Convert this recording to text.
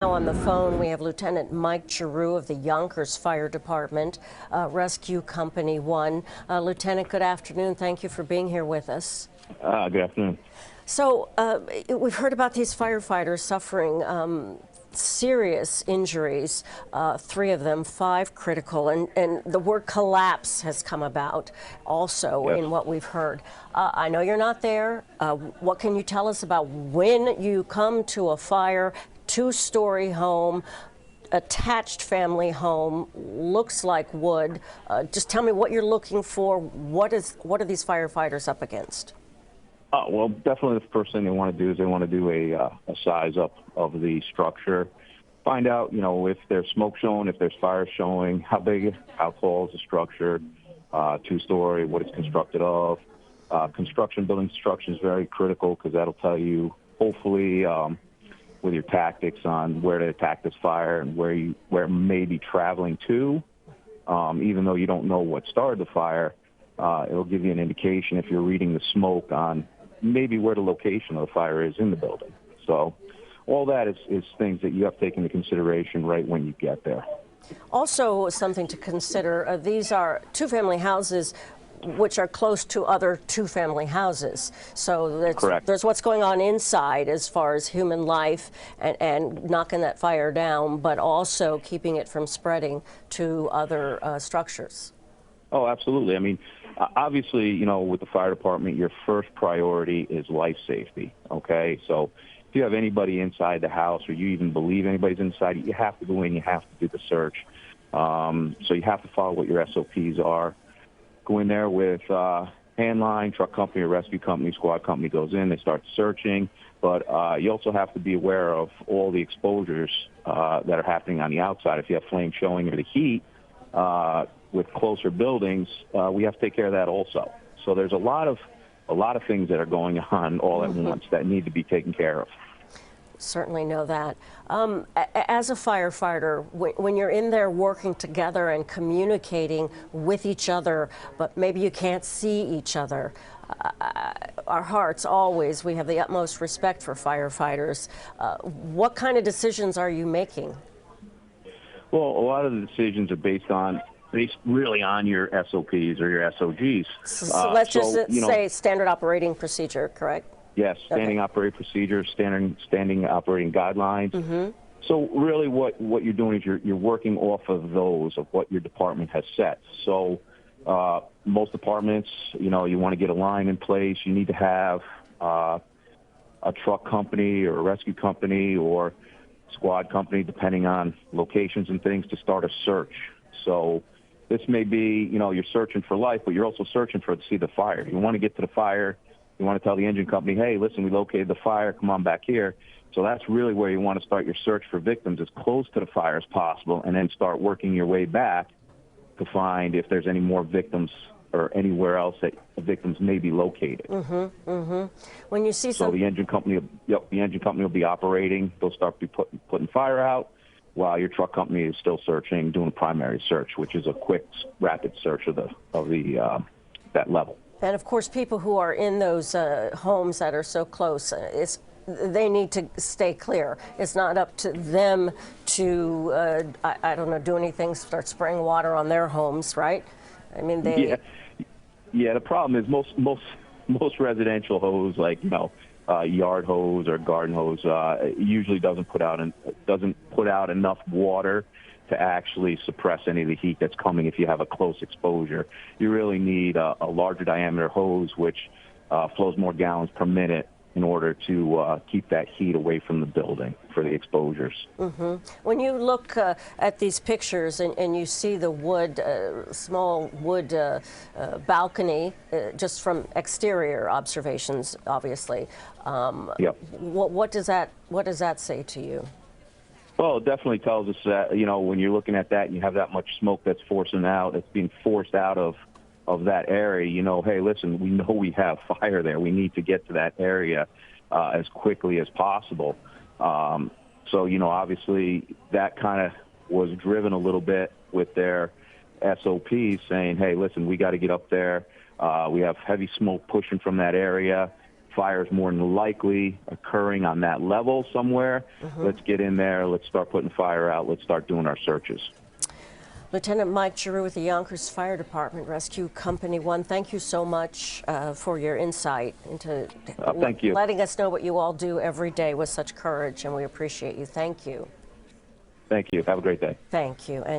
Now on the phone, we have Lieutenant Mike Giroux of the Yonkers Fire Department, Rescue Company 1. Lieutenant, good afternoon. Thank you for being here with us. Good afternoon. So we've heard about these firefighters suffering serious injuries, 3 of them, 5 critical, and the word collapse has come about also in what we've heard. I know you're not there. What can you tell us about when you come to a fire, 2-story home, attached family home, looks like wood? Just tell me what you're looking for. What are these firefighters up against? Well, definitely the first thing they want to do is they want to do a size up of the structure. Find out, if there's smoke showing, if there's fire showing, how big, how tall is the structure, 2-story, what it's constructed of. Building construction is very critical because that'll tell you, hopefully, with your tactics on where to attack this fire and where it may be traveling to. Even though you don't know what started the fire, it'll give you an indication if you're reading the smoke on maybe where the location of the fire is in the building. So all that is things that you have to take into consideration right when you get there. Also something to consider, these are 2-family houses which are close to other 2-family houses. So there's what's going on inside as far as human life and knocking that fire down, but also keeping it from spreading to other structures. Oh, absolutely. I mean, obviously, with the fire department, your first priority is life safety, okay? So if you have anybody inside the house or you even believe anybody's inside, you have to go in, you have to do the search. So you have to follow what your SOPs are. Go in there with handline, truck company or rescue company, squad company goes in, they start searching. But you also have to be aware of all the exposures that are happening on the outside. If you have flame showing or the heat, with closer buildings, we have to take care of that also. So there's a lot of things that are going on all at once that need to be taken care of. Certainly know that. As a firefighter, when you're in there working together and communicating with each other, but maybe you can't see each other, our hearts always, we have the utmost respect for firefighters. What kind of decisions are you making? Well, a lot of the decisions are based really on your SOPs or your SOGs. So let's just say standard operating procedure, correct? Yes, standing operating procedure, standing operating guidelines. So really what you're doing is you're working off of those, of what your department has set. So most departments, you want to get a line in place. You need to have a truck company or a rescue company or squad company, depending on locations and things, to start a search. So this may be, you're searching for life, but you're also searching to see the fire. You want to get to the fire. You want to tell the engine company, hey, listen, we located the fire. Come on back here. So that's really where you want to start your search for victims, as close to the fire as possible, and then start working your way back to find if there's any more victims or anywhere else that victims may be located. When you see the engine company, will be operating. They'll start putting fire out, while your truck company is still searching, doing a primary search, which is a quick, rapid search of that level. And of course, people who are in those homes that are so close, they need to stay clear. It's not up to them to, I don't know, do anything, start spraying water on their homes, right? I mean, they. Yeah. The problem is most residential hose, like yard hose or garden hose, usually doesn't put out enough water to actually suppress any of the heat that's coming if you have a close exposure. You really need a larger diameter hose, which flows more gallons per minute in order to keep that heat away from the building for the exposures. When you look at these pictures and you see the wood, small wood balcony, just from exterior observations, obviously, what does that say to you? Well, it definitely tells us that, when you're looking at that and you have that much smoke that's being forced out of that area, hey, listen, we know we have fire there. We need to get to that area as quickly as possible. So, obviously that kind of was driven a little bit with their SOPs saying, hey, listen, we got to get up there. We have heavy smoke pushing from that area. fire is more than likely occurring on that level somewhere. Let's get in there. Let's start putting fire out. Let's start doing our searches. Lieutenant Mike Giroux with the Yonkers Fire Department Rescue Company 1, thank you so much for your insight into Thank you. letting us know what you all do every day with such courage, and we appreciate you. Thank you. Thank you. Have a great day. Thank you. And